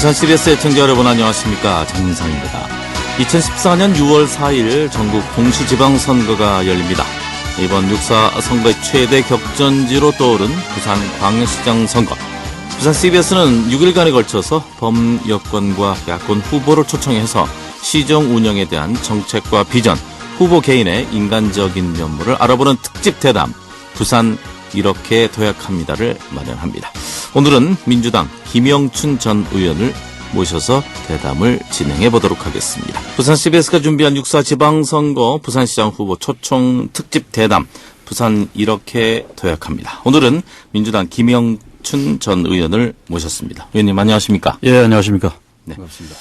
부산 CBS 애청자 여러분 안녕하십니까, 장민상입니다. 2014년 6월 4일 전국 동시지방선거가 열립니다. 이번 육사 선거의 최대 격전지로 떠오른 부산 광역시장 선거. 부산 CBS는 6일간에 걸쳐서 범여권과 야권 후보를 초청해서 시정 운영에 대한 정책과 비전, 후보 개인의 인간적인 면모를 알아보는 특집 대담, 부산 이렇게 도약합니다를 마련합니다. 오늘은 민주당 김영춘 전 의원을 모셔서 대담을 진행해 보도록 하겠습니다. 부산 CBS가 준비한 육사 지방선거 부산시장 후보 초청 특집 대담, 부산 이렇게 도약합니다. 오늘은 민주당 김영춘 전 의원을 모셨습니다. 의원님 안녕하십니까? 예, 안녕하십니까? 네. 반갑습니다.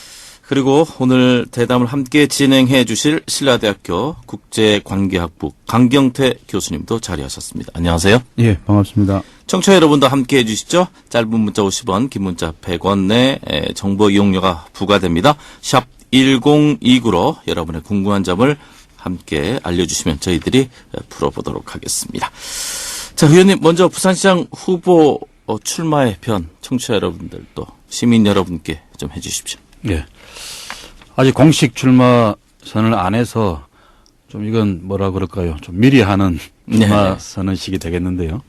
그리고 오늘 대담을 함께 진행해 주실 신라대학교 국제관계학부 강경태 교수님도 자리하셨습니다. 안녕하세요. 예, 반갑습니다. 청취자 여러분도 함께 해주시죠. 짧은 문자 50원, 긴 문자 100원 내 정보 이용료가 부과됩니다. 샵 1029로 여러분의 궁금한 점을 함께 알려주시면 저희들이 풀어보도록 하겠습니다. 자, 의원님 먼저 부산시장 후보 출마의 변 청취자 여러분들 또 시민 여러분께 좀 해주십시오. 예. 아직 공식 출마 선언을 안 해서 좀 이건 뭐라 그럴까요? 좀 미리 하는 출마 선언식이 되겠는데요.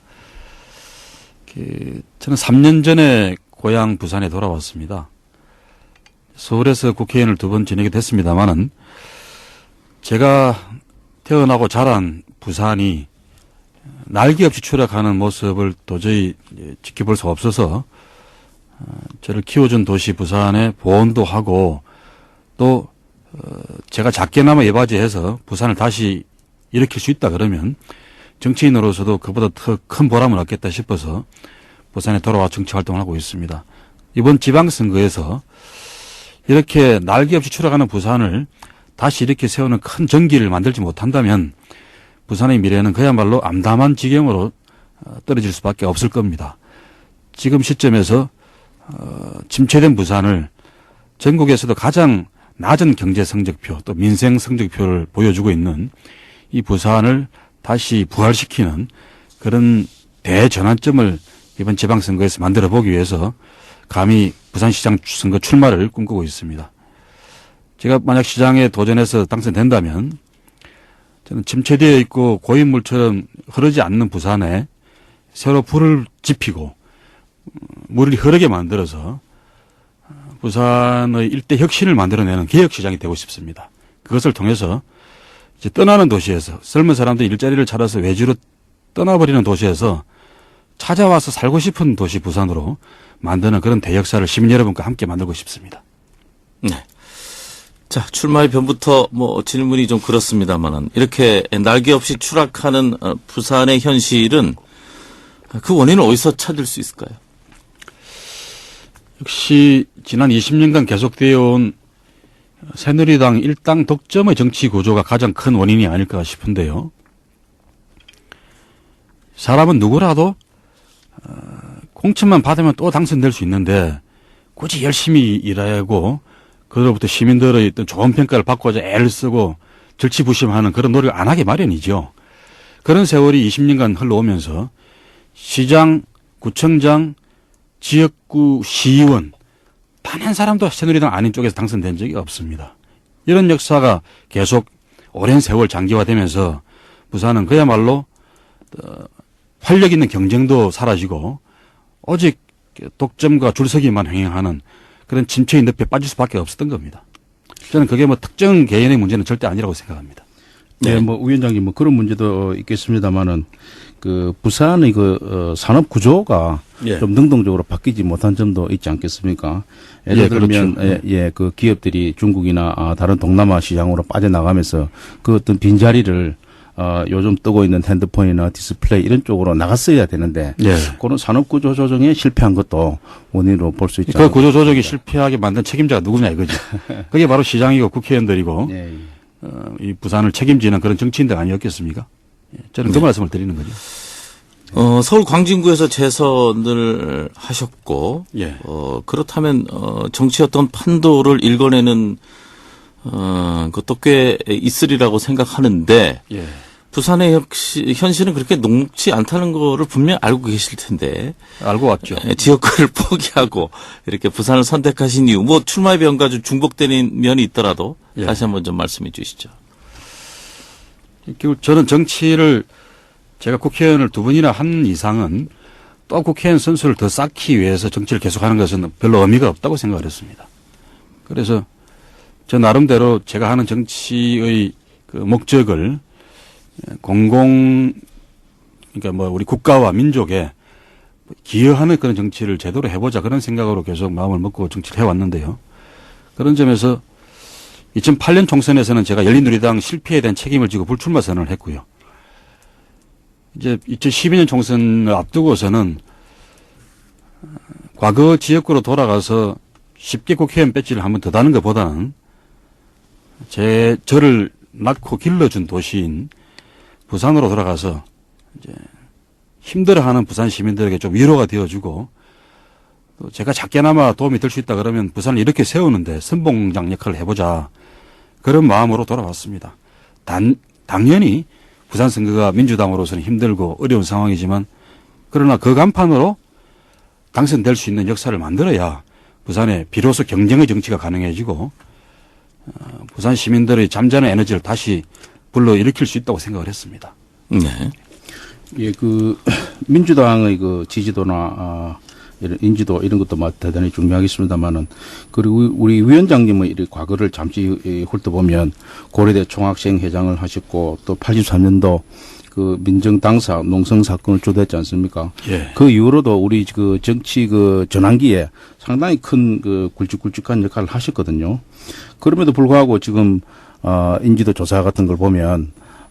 저는 3년 전에 고향 부산에 돌아왔습니다. 서울에서 국회의원을 2번 지내게 됐습니다만은 제가 태어나고 자란 부산이 날개 없이 추락하는 모습을 도저히 지켜볼 수 없어서 저를 키워준 도시 부산에 보온도 하고 또 제가 작게나마 예바지해서 부산을 다시 일으킬 수 있다 그러면 정치인으로서도 그보다 더 큰 보람을 얻겠다 싶어서 부산에 돌아와 정치활동을 하고 있습니다. 이번 지방선거에서 이렇게 날개 없이 추락하는 부산을 다시 이렇게 세우는 큰 전기를 만들지 못한다면 부산의 미래는 그야말로 암담한 지경으로 떨어질 수밖에 없을 겁니다. 지금 시점에서 침체된 부산을 전국에서도 가장 낮은 경제 성적표 또 민생 성적표를 보여주고 있는 이 부산을 다시 부활시키는 그런 대전환점을 이번 지방선거에서 만들어 보기 위해서 감히 부산시장 선거 출마를 꿈꾸고 있습니다. 제가 만약 시장에 도전해서 당선된다면 저는 침체되어 있고 고인물처럼 흐르지 않는 부산에 새로 불을 지피고 물이 흐르게 만들어서 부산의 일대 혁신을 만들어내는 개혁시장이 되고 싶습니다. 그것을 통해서 이제 떠나는 도시에서 젊은 사람들이 일자리를 찾아서 외지로 떠나버리는 도시에서 찾아와서 살고 싶은 도시 부산으로 만드는 그런 대역사를 시민 여러분과 함께 만들고 싶습니다. 네. 자, 출마의 변부터 질문이 좀 그렇습니다만은 이렇게 날개 없이 추락하는 부산의 현실은 그 원인을 어디서 찾을 수 있을까요? 역시 지난 20년간 계속되어 온 새누리당 일당 독점의 정치 구조가 가장 큰 원인이 아닐까 싶은데요. 사람은 누구라도 공천만 받으면 또 당선될 수 있는데 굳이 열심히 일하고 그로부터 시민들의 어떤 좋은 평가를 받고자 애를 쓰고 절치부심하는 그런 노력을 안 하게 마련이죠. 그런 세월이 20년간 흘러오면서 시장, 구청장, 지역구 시의원 단 한 사람도 새누리당 아닌 쪽에서 당선된 적이 없습니다. 이런 역사가 계속 오랜 세월 장기화되면서 부산은 그야말로 활력 있는 경쟁도 사라지고 오직 독점과 줄서기만 횡행하는 그런 침체의 늪에 빠질 수밖에 없었던 겁니다. 저는 그게 특정 개인의 문제는 절대 아니라고 생각합니다. 네, 위원장님 그런 문제도 있겠습니다만은 부산의 산업 구조가 좀 능동적으로 바뀌지 못한 점도 있지 않겠습니까? 예를 들면 그렇죠. 그 기업들이 중국이나 다른 동남아 시장으로 빠져나가면서 그 어떤 빈자리를 요즘 뜨고 있는 핸드폰이나 디스플레이 이런 쪽으로 나갔어야 되는데 그런 산업 구조 조정에 실패한 것도 원인으로 볼 수 있죠. 그 구조 조정이 실패하게 만든 책임자가 누구냐 이거죠. 그게 바로 시장이고 국회의원들이고 이 부산을 책임지는 그런 정치인들 아니었겠습니까? 저는 그 말씀을 드리는 거죠. 서울 광진구에서 재선을 하셨고, 그렇다면, 정치 어떤 판도를 읽어내는, 것도 꽤 있으리라고 생각하는데, 부산의 현실은 그렇게 녹록지 않다는 거를 분명 알고 계실 텐데. 알고 왔죠. 지역구를 포기하고 이렇게 부산을 선택하신 이유, 뭐 출마의 변과 좀 중복되는 면이 있더라도 다시 한번 좀 말씀해 주시죠. 결국 저는 정치를 제가 국회의원을 2번이나 한 이상은 또 국회의원 선수를 더 쌓기 위해서 정치를 계속하는 것은 별로 의미가 없다고 생각을 했습니다. 그래서 저 나름대로 제가 하는 정치의 그 목적을 그러니까 뭐 우리 국가와 민족에 기여하는 그런 정치를 제대로 해보자 그런 생각으로 계속 마음을 먹고 정치를 해왔는데요. 그런 점에서 2008년 총선에서는 제가 열린우리당 실패에 대한 책임을 지고 불출마 선언을 했고요. 이제 2012년 총선을 앞두고서는 과거 지역구로 돌아가서 쉽게 국회의원 배지를 한번 더 다는 것보다는 저를 낳고 길러준 도시인 부산으로 돌아가서 이제 힘들어하는 부산 시민들에게 좀 위로가 되어주고 또 제가 작게나마 도움이 될 수 있다 그러면 부산을 이렇게 세우는데 선봉장 역할을 해보자 그런 마음으로 돌아왔습니다. 당연히 부산 선거가 민주당으로서는 힘들고 어려운 상황이지만 그러나 그 간판으로 당선될 수 있는 역사를 만들어야 부산에 비로소 경쟁의 정치가 가능해지고 부산 시민들의 잠자는 에너지를 다시 불러일으킬 수 있다고 생각을 했습니다. 네. 예, 그 민주당의 그 지지도나 이런 인지도 이런 것도 대단히 중요하겠습니다만은 그리고 우리 위원장님의 이 과거를 잠시 훑어보면 고려대 총학생회장을 하셨고 또 83년도 그 민정당사 농성 사건을 주도했지 않습니까? 예. 그 이후로도 우리 그 정치 그 전환기에 상당히 큰 그 굵직굵직한 역할을 하셨거든요. 그럼에도 불구하고 지금 인지도 조사 같은 걸 보면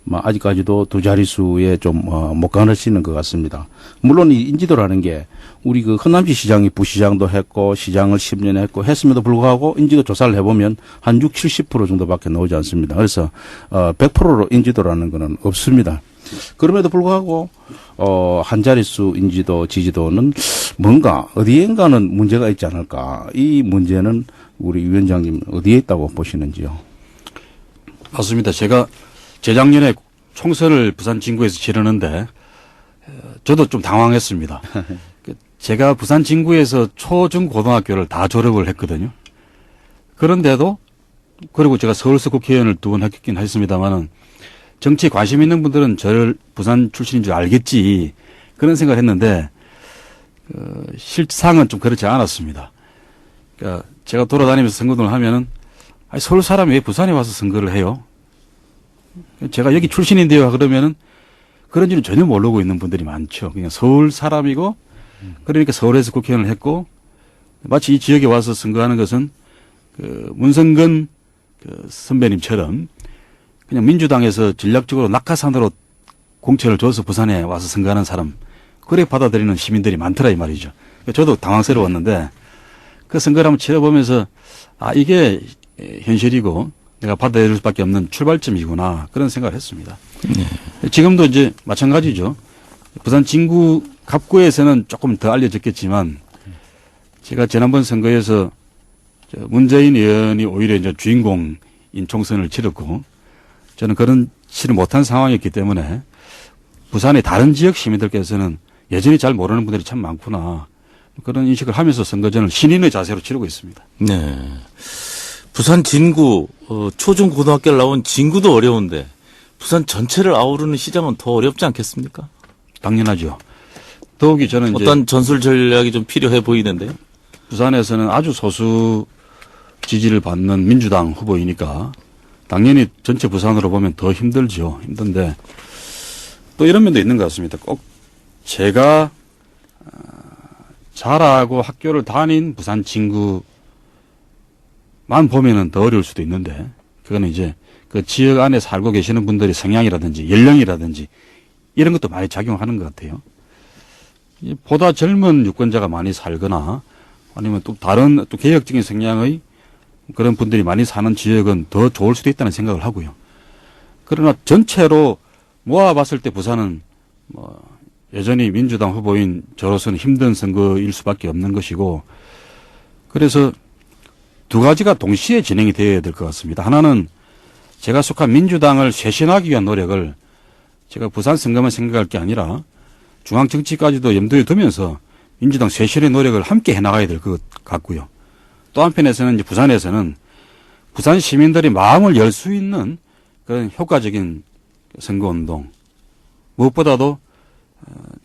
아직까지도 2자릿수에 좀 못 가시는 것 같습니다. 물론 이 인지도라는 게 우리 그 허남시 시장이 부시장도 했고 시장을 10년 했고 했음에도 불구하고 인지도 조사를 해보면 한 60, 70% 정도밖에 나오지 않습니다. 그래서 100%로 인지도라는 거는 없습니다. 그럼에도 불구하고 한 자릿수 인지도 지지도는 뭔가 어디엔가는 문제가 있지 않을까. 이 문제는 우리 위원장님 어디에 있다고 보시는지요? 맞습니다. 제가 재작년에 총선을 부산 진구에서 치르는데 저도 좀 당황했습니다. 제가 부산 진구에서 초, 중, 고등학교를 다 졸업을 했거든요. 그런데도 그리고 제가 서울서 국회의원을 2번 했긴 했습니다만은 정치에 관심 있는 분들은 저를 부산 출신인 줄 알겠지 그런 생각을 했는데 실상은 좀 그렇지 않았습니다. 그러니까 제가 돌아다니면서 선거등을 하면은 서울 사람이 왜 부산에 와서 선거를 해요? 제가 여기 출신인데요 그러면은 그런지는 전혀 모르고 있는 분들이 많죠. 그냥 서울 사람이고 그러니까 서울에서 국회의원을 했고 마치 이 지역에 와서 선거하는 것은 그 문성근 그 선배님처럼 그냥 민주당에서 전략적으로 낙하산으로 공천을 줘서 부산에 와서 선거하는 사람 그래 받아들이는 시민들이 많더라 이 말이죠. 저도 당황스러웠는데 그 선거를 한번 치러보면서 이게 현실이고 내가 받아들일 수밖에 없는 출발점이구나 그런 생각을 했습니다. 네. 지금도 이제 마찬가지죠. 부산 진구 갑구에서는 조금 더 알려졌겠지만 제가 지난번 선거에서 문재인 의원이 오히려 이제 주인공인 총선을 치렀고 저는 그런 치를 못한 상황이었기 때문에 부산의 다른 지역 시민들께서는 여전히 잘 모르는 분들이 참 많구나 그런 인식을 하면서 선거전을 신인의 자세로 치르고 있습니다. 네. 부산 진구 초중 고등학교를 나온 진구도 어려운데 부산 전체를 아우르는 시장은 더 어렵지 않겠습니까? 당연하죠. 더욱이 저는 어떤 전술 전략이 좀 필요해 보이는데요. 부산에서는 아주 소수 지지를 받는 민주당 후보이니까 당연히 전체 부산으로 보면 더 힘들죠. 힘든데 또 이런 면도 있는 것 같습니다. 꼭 제가 자라고 학교를 다닌 부산 친구만 보면은 더 어려울 수도 있는데 그거는 이제 그 지역 안에 살고 계시는 분들의 성향이라든지 연령이라든지 이런 것도 많이 작용하는 것 같아요. 보다 젊은 유권자가 많이 살거나 아니면 또 다른 또 개혁적인 성향의 그런 분들이 많이 사는 지역은 더 좋을 수도 있다는 생각을 하고요. 그러나 전체로 모아봤을 때 부산은 여전히 민주당 후보인 저로서는 힘든 선거일 수밖에 없는 것이고 그래서 두 가지가 동시에 진행이 되어야 될 것 같습니다. 하나는 제가 속한 민주당을 쇄신하기 위한 노력을 제가 부산 선거만 생각할 게 아니라 중앙 정치까지도 염두에 두면서 민주당 쇄신의 노력을 함께 해나가야 될 것 같고요. 또 한편에서는 이제 부산에서는 부산 시민들이 마음을 열 수 있는 그런 효과적인 선거운동, 무엇보다도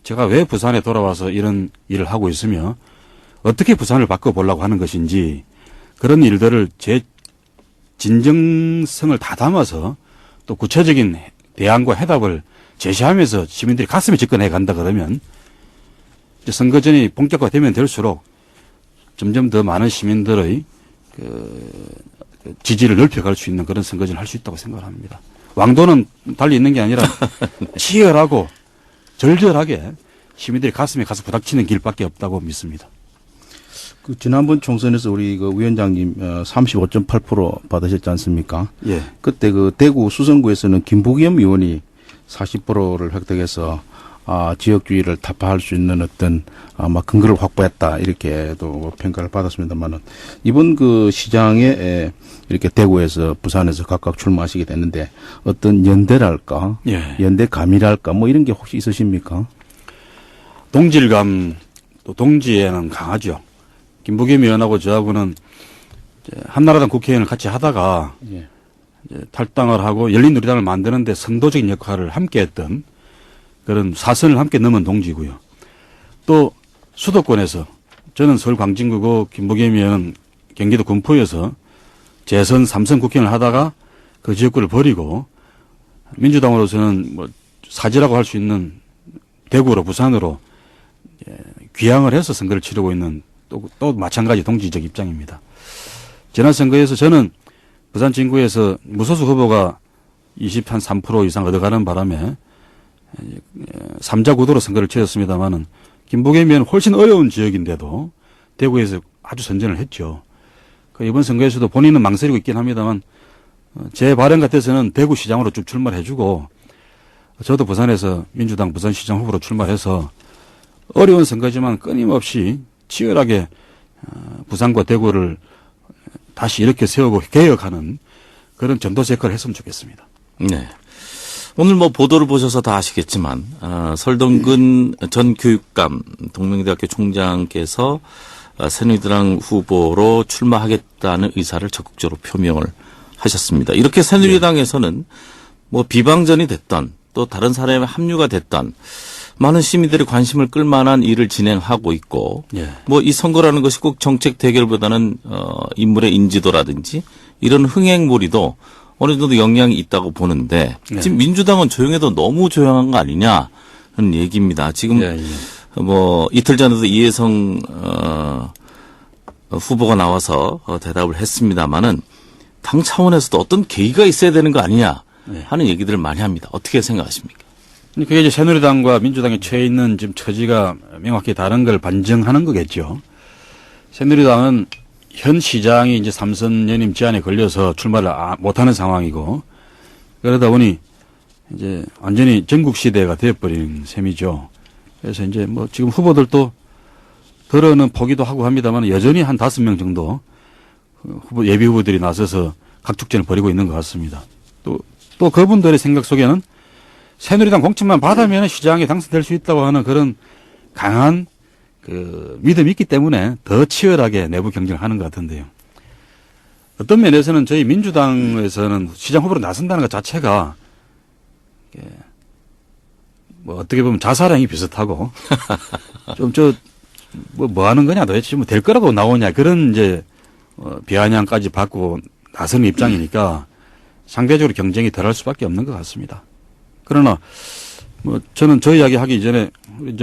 제가 왜 부산에 돌아와서 이런 일을 하고 있으며 어떻게 부산을 바꿔보려고 하는 것인지 그런 일들을 제 진정성을 다 담아서 또 구체적인 대안과 해답을 제시하면서 시민들이 가슴에 집권해 간다 그러면 이제 선거전이 본격화되면 될수록 점점 더 많은 시민들의 지지를 넓혀갈 수 있는 그런 선거전을 할 수 있다고 생각을 합니다. 왕도는 달리 있는 게 아니라 치열하고 절절하게 시민들이 가슴에 가서 부닥치는 길밖에 없다고 믿습니다. 그 지난번 총선에서 우리 그 위원장님 35.8% 받으셨지 않습니까? 예. 그때 그 대구 수성구에서는 김부겸 의원이 40%를 획득해서 지역주의를 타파할 수 있는 어떤 아마 근거를 확보했다 이렇게도 평가를 받았습니다만은 이번 그 시장에 이렇게 대구에서 부산에서 각각 출마하시게 됐는데 어떤 연대랄까, 예. 연대감이랄까 뭐 이런 게 혹시 있으십니까? 동질감 또 동지에는 강하죠. 김부겸 의원하고 저하고는 이제 한나라당 국회의원을 같이 하다가 예. 이제 탈당을 하고 열린우리당을 만드는데 선도적인 역할을 함께했던 그런 사선을 함께 넘은 동지고요. 또 수도권에서 저는 서울 광진구고 김부겸 의원은 경기도 군포여서 재선 3선 국회의원을 하다가 그 지역구를 버리고 민주당으로서는 뭐 사지라고 할 수 있는 대구로 부산으로 귀향을 해서 선거를 치르고 있는 또 마찬가지 동지적 입장입니다. 지난 선거에서 저는 부산 진구에서 무소속 후보가 23% 이상 얻어가는 바람에 3자 구도로 선거를 치렀습니다마는 김부겸 의원은 훨씬 어려운 지역인데도 대구에서 아주 선전을 했죠. 이번 선거에서도 본인은 망설이고 있긴 합니다만 제 바람 같아서는 대구시장으로 쭉 출마를 해주고 저도 부산에서 민주당 부산시장 후보로 출마해서 어려운 선거지만 끊임없이 치열하게 부산과 대구를 다시 이렇게 세우고 개혁하는 그런 전도체 역할을 했으면 좋겠습니다. 네. 오늘 뭐 보도를 보셔서 다 아시겠지만 설동근 전 교육감 동명대학교 총장께서 새누리당 후보로 출마하겠다는 의사를 적극적으로 표명을 하셨습니다. 이렇게 새누리당에서는 뭐 비방전이 됐던 또 다른 사람의 합류가 됐던 많은 시민들이 관심을 끌만한 일을 진행하고 있고 예. 뭐 이 선거라는 것이 꼭 정책 대결보다는 인물의 인지도라든지 이런 흥행몰이도 어느 정도 영향이 있다고 보는데 네. 지금 민주당은 조용해도 너무 조용한 거 아니냐 하는 얘기입니다. 지금 예, 예. 뭐 이틀 전에도 이혜성 후보가 나와서 대답을 했습니다마는 당 차원에서도 어떤 계기가 있어야 되는 거 아니냐 하는 얘기들을 많이 합니다. 어떻게 생각하십니까? 그게 이제 새누리당과 민주당이 처해 있는 지금 처지가 명확히 다른 걸 반증하는 거겠죠. 새누리당은 현 시장이 이제 3선 연임 제한에 걸려서 출마를 못하는 상황이고 그러다 보니 이제 완전히 전국 시대가 되어버린 셈이죠. 그래서 이제 뭐 지금 후보들도 들어는 포기도 하고 합니다만 여전히 한 5명 정도 예비 후보들이 나서서 각축전을 벌이고 있는 것 같습니다. 또 그분들의 생각 속에는 새누리당 공천만 받으면 시장에 당선될 수 있다고 하는 그런 강한 그 믿음이 있기 때문에 더 치열하게 내부 경쟁을 하는 것 같은데요. 어떤 면에서는 저희 민주당에서는 시장 후보로 나선다는 것 자체가 뭐 어떻게 보면 자살행위 비슷하고 좀 뭐 하는 거냐 도대체 뭐 될 거라고 나오냐 그런 이제 비아냥까지 받고 나서는 입장이니까 상대적으로 경쟁이 덜할 수밖에 없는 것 같습니다. 그러나 뭐 저는 저 이야기 하기 전에 우리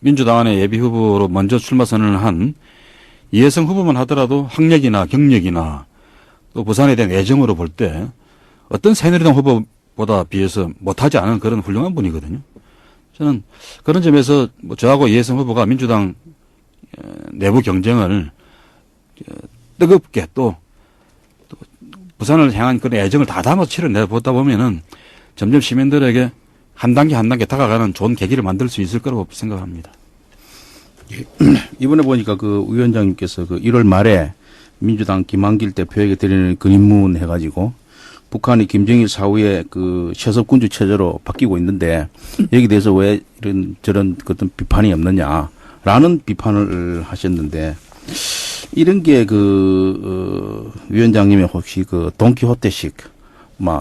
민주당 안에 예비 후보로 먼저 출마 선언을 한 이혜성 후보만 하더라도 학력이나 경력이나 또 부산에 대한 애정으로 볼 때 어떤 새누리당 후보보다 비해서 못하지 않은 그런 훌륭한 분이거든요. 저는 그런 점에서 뭐 저하고 이혜성 후보가 민주당 내부 경쟁을 뜨겁게 또 부산을 향한 그런 애정을 다 담아서 치러내보다 보면은 점점 시민들에게 한 단계 한 단계 다가가는 좋은 계기를 만들 수 있을 거라고 생각합니다. 이번에 보니까 그 위원장님께서 그 1월 말에 민주당 김한길 대표에게 드리는 그 입문 해가지고 북한이 김정일 사후에 그 세습군주 체제로 바뀌고 있는데 여기 대해서 왜 이런 저런 어떤 비판이 없느냐라는 비판을 하셨는데 이런 게 위원장님의 혹시 그 돈키호테식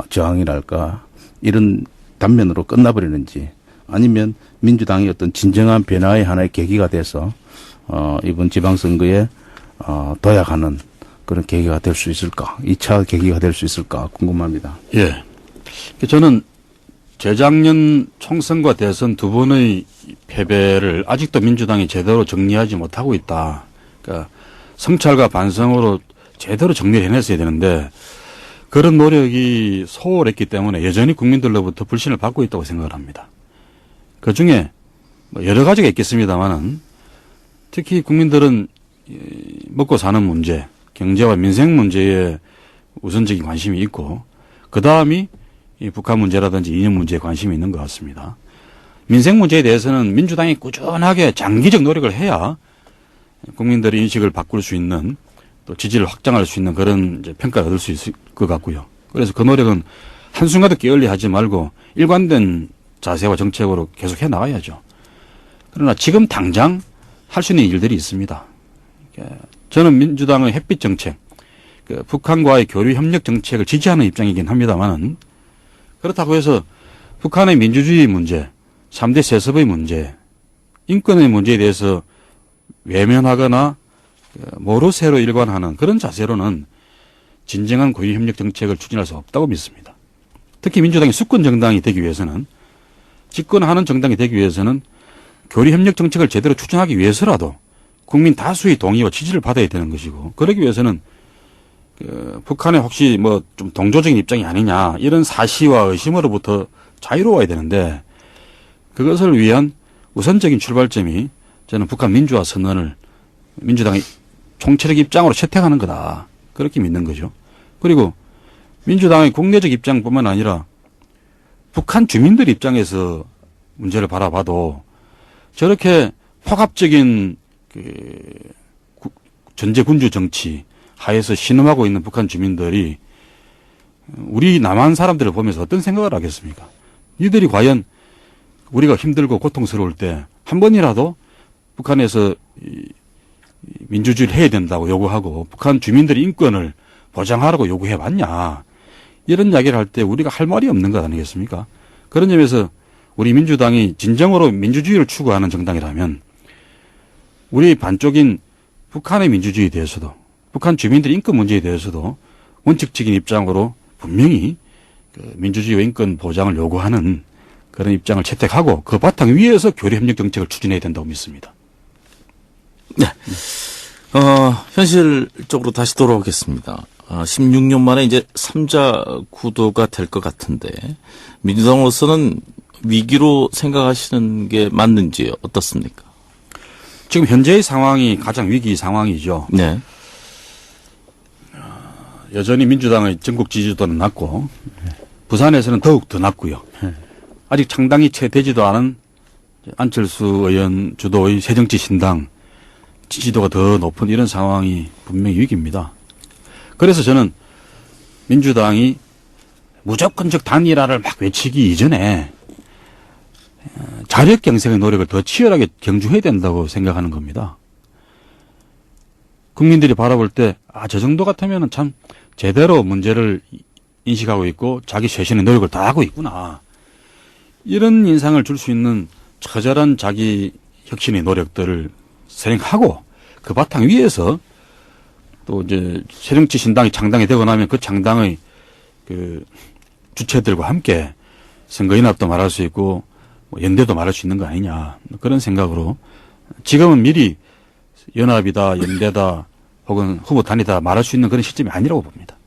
저항이랄까 이런 단면으로 끝나버리는지 아니면 민주당이 어떤 진정한 변화의 하나의 계기가 돼서 이번 지방선거에 도약하는 그런 계기가 될 수 있을까? 2차 계기가 될 수 있을까? 궁금합니다. 예. 저는 재작년 총선과 대선 두 번의 패배를 아직도 민주당이 제대로 정리하지 못하고 있다. 그러니까 성찰과 반성으로 제대로 정리를 해냈어야 되는데 그런 노력이 소홀했기 때문에 여전히 국민들로부터 불신을 받고 있다고 생각을 합니다. 그 중에 여러 가지가 있겠습니다만은 특히 국민들은 먹고 사는 문제, 경제와 민생 문제에 우선적인 관심이 있고 그 다음이 이 북한 문제라든지 이념 문제에 관심이 있는 것 같습니다. 민생 문제에 대해서는 민주당이 꾸준하게 장기적 노력을 해야 국민들의 인식을 바꿀 수 있는 또 지지를 확장할 수 있는 그런 이제 평가를 얻을 수 있을 것 같고요. 그래서 그 노력은 한순간도 게을리하지 말고 일관된 자세와 정책으로 계속 해 나가야죠. 그러나 지금 당장 할 수 있는 일들이 있습니다. 저는 민주당의 햇빛 정책, 북한과의 교류 협력 정책을 지지하는 입장이긴 합니다만은 그렇다고 해서 북한의 민주주의 문제, 3대 세습의 문제, 인권의 문제에 대해서 외면하거나 모르쇠로 일관하는 그런 자세로는 진정한 교류 협력 정책을 추진할 수 없다고 믿습니다. 특히 민주당이 수권 정당이 되기 위해서는 집권하는 정당이 되기 위해서는 교류 협력 정책을 제대로 추진하기 위해서라도 국민 다수의 동의와 지지를 받아야 되는 것이고 그러기 위해서는 북한의 혹시 좀 동조적인 입장이 아니냐 이런 사시와 의심으로부터 자유로워야 되는데 그것을 위한 우선적인 출발점이 저는 북한 민주화 선언을 민주당의 총체적 입장으로 채택하는 거다. 그렇게 믿는 거죠. 그리고 민주당의 국내적 입장뿐만 아니라 북한 주민들 입장에서 문제를 바라봐도 저렇게 포갑적인 전제 군주 정치 하에서 신음하고 있는 북한 주민들이 우리 남한 사람들을 보면서 어떤 생각을 하겠습니까? 이들이 과연 우리가 힘들고 고통스러울 때 한 번이라도 북한에서 민주주의를 해야 된다고 요구하고 북한 주민들의 인권을 보장하라고 요구해 봤냐. 이런 이야기를 할 때 우리가 할 말이 없는 것 아니겠습니까? 그런 점에서 우리 민주당이 진정으로 민주주의를 추구하는 정당이라면 우리 반쪽인 북한의 민주주의에 대해서도 북한 주민들의 인권 문제에 대해서도 원칙적인 입장으로 분명히 민주주의와 인권 보장을 요구하는 그런 입장을 채택하고 그 바탕 위에서 교류협력 정책을 추진해야 된다고 믿습니다. 네. 현실적으로 다시 돌아오겠습니다. 16년 만에 이제 3자 구도가 될 것 같은데 민주당으로서는 위기로 생각하시는 게 맞는지 어떻습니까? 지금 현재의 상황이 가장 위기 상황이죠. 네. 여전히 민주당의 전국 지지도는 낮고 부산에서는 더욱 더 낮고요. 아직 창당이 채 되지도 않은 안철수 의원 주도의 새정치신당 지지도가 더 높은 이런 상황이 분명히 위기입니다. 그래서 저는 민주당이 무조건적 단일화를 막 외치기 이전에 자력 경쟁의 노력을 더 치열하게 경주해야 된다고 생각하는 겁니다. 국민들이 바라볼 때, 저 정도 같으면 참 제대로 문제를 인식하고 있고 자기 쇄신의 노력을 다 하고 있구나. 이런 인상을 줄 수 있는 처절한 자기 혁신의 노력들을 실행하고 그 바탕 위에서 또 이제 새정치 신당이 창당이 되고 나면 그 창당의 그 주체들과 함께 선거연합도 말할 수 있고 연대도 말할 수 있는 거 아니냐 그런 생각으로 지금은 미리 연합이다 연대다 혹은 후보 단이다 말할 수 있는 그런 시점이 아니라고 봅니다.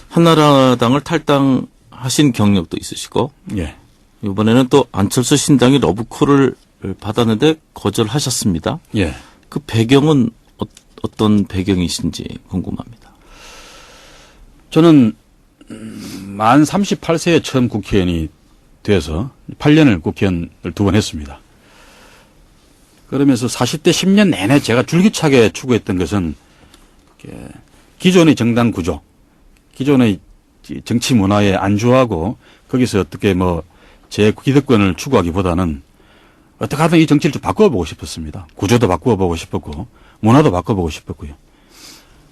한나라당을 탈당하신 경력도 있으시고 예. 이번에는 또 안철수 신당이 러브콜을 받았는데 거절하셨습니다. 예. 그 배경은 어떤 배경이신지 궁금합니다. 저는 만 38세에 처음 국회의원이 돼서 8년을 국회의원을 2번 했습니다. 그러면서 40대 10년 내내 제가 줄기차게 추구했던 것은 기존의 정당 구조, 기존의 정치 문화에 안주하고 거기서 어떻게 뭐 제 기득권을 추구하기보다는 어떻게 하든 이 정치를 좀 바꿔보고 싶었습니다. 구조도 바꿔보고 싶었고 문화도 바꿔보고 싶었고요.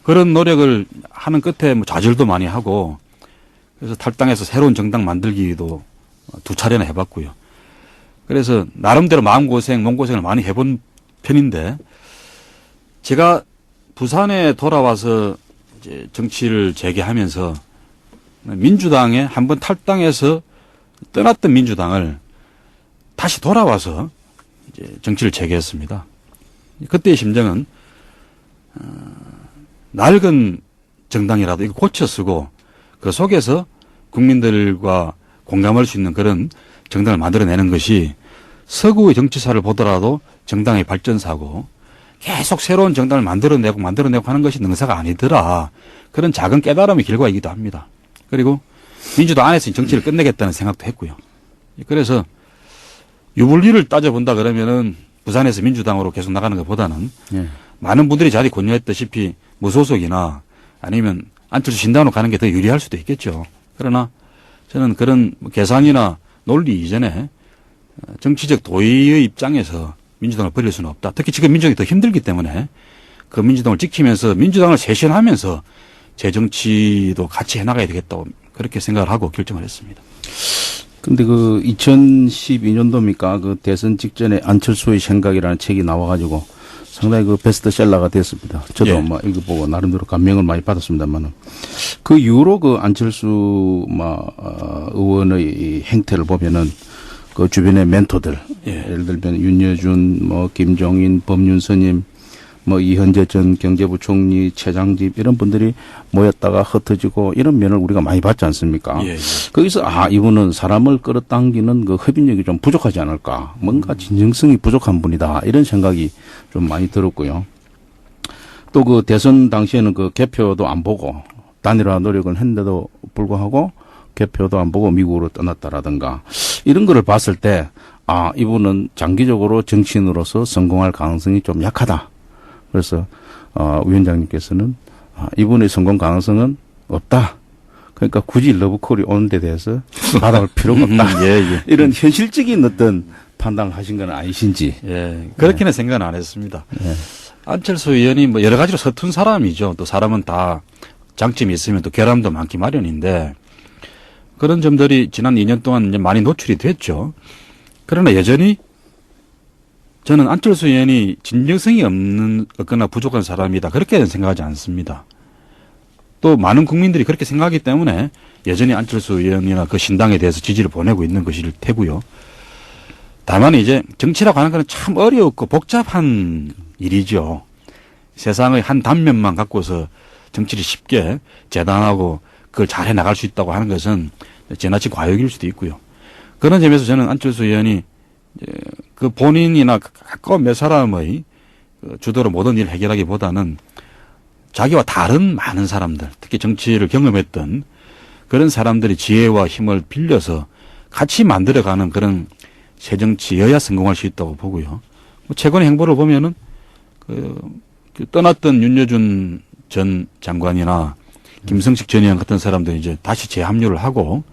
그런 노력을 하는 끝에 뭐 좌절도 많이 하고 그래서 탈당해서 새로운 정당 만들기도 2차례나 해봤고요. 그래서 나름대로 마음고생, 몸고생을 많이 해본 편인데 제가 부산에 돌아와서 이제 정치를 재개하면서 민주당에 한번 탈당해서 떠났던 민주당을 다시 돌아와서 이제 정치를 재개했습니다. 그때의 심정은 낡은 정당이라도 이거 고쳐 쓰고 그 속에서 국민들과 공감할 수 있는 그런 정당을 만들어내는 것이 서구의 정치사를 보더라도 정당의 발전사고 계속 새로운 정당을 만들어내고 하는 것이 능사가 아니더라. 그런 작은 깨달음의 결과이기도 합니다. 그리고 민주당 안에서 정치를 끝내겠다는 생각도 했고요. 그래서 유불리를 따져본다 그러면은 부산에서 민주당으로 계속 나가는 것보다는 많은 분들이 자리 권유했다시피 무소속이나 아니면 안철수 신당으로 가는 게 더 유리할 수도 있겠죠. 그러나 저는 그런 계산이나 논리 이전에 정치적 도의의 입장에서 민주당을 버릴 수는 없다. 특히 지금 민주당이 더 힘들기 때문에 그 민주당을 지키면서 민주당을 쇄신하면서 제 정치도 같이 해나가야 되겠다고 그렇게 생각을 하고 결정을 했습니다. 근데 그 2012년도입니까? 그 대선 직전에 안철수의 생각이라는 책이 나와가지고 상당히 그 베스트셀러가 됐습니다. 저도 예. 막 읽어보고 나름대로 감명을 많이 받았습니다만은 그 이후로 그 안철수 의원의 이 행태를 보면은 그 주변의 멘토들 예를 들면 윤여준, 뭐 김종인, 법륜스님, 뭐 이현재 전 경제부총리, 최장집 이런 분들이 모였다가 흩어지고 이런 면을 우리가 많이 봤지 않습니까? 예. 거기서 이분은 사람을 끌어당기는 그 협인력이 좀 부족하지 않을까? 뭔가 진정성이 부족한 분이다. 이런 생각이 좀 많이 들었고요. 또 그 대선 당시에는 그 개표도 안 보고 단일화 노력을 했는데도 불구하고 개표도 안 보고 미국으로 떠났다라든가 이런 거를 봤을 때 이분은 장기적으로 정치인으로서 성공할 가능성이 좀 약하다. 그래서 위원장님께서는 이분의 성공 가능성은 없다. 그러니까 굳이 러브콜이 오는 데 대해서 받아볼 필요가 없다. 이런 현실적인 어떤 판단을 하신 건 아니신지. 예, 그렇게는 생각은 안 했습니다. 안철수 의원이 뭐 여러 가지로 서툰 사람이죠. 또 사람은 다 장점이 있으면 또 결함도 많기 마련인데 그런 점들이 지난 2년 동안 이제 많이 노출이 됐죠. 그러나 여전히 저는 안철수 의원이 진정성이 없거나 부족한 사람이다. 그렇게는 생각하지 않습니다. 또 많은 국민들이 그렇게 생각하기 때문에 여전히 안철수 의원이나 그 신당에 대해서 지지를 보내고 있는 것일 테고요. 다만 이제 정치라고 하는 것은 참 어렵고 복잡한 일이죠. 세상의 한 단면만 갖고서 정치를 쉽게 재단하고 그걸 잘 해나갈 수 있다고 하는 것은 지나친 과욕일 수도 있고요. 그런 점에서 저는 안철수 의원이 그 본인이나 가까운 몇 사람의 주도로 모든 일을 해결하기보다는 자기와 다른 많은 사람들, 특히 정치를 경험했던 그런 사람들이 지혜와 힘을 빌려서 같이 만들어가는 그런 새정치여야 성공할 수 있다고 보고요. 최근의 행보를 보면은 그 떠났던 윤여준 전 장관이나 김성식 전 의원 같은 사람들이 이제 다시 재합류를 하고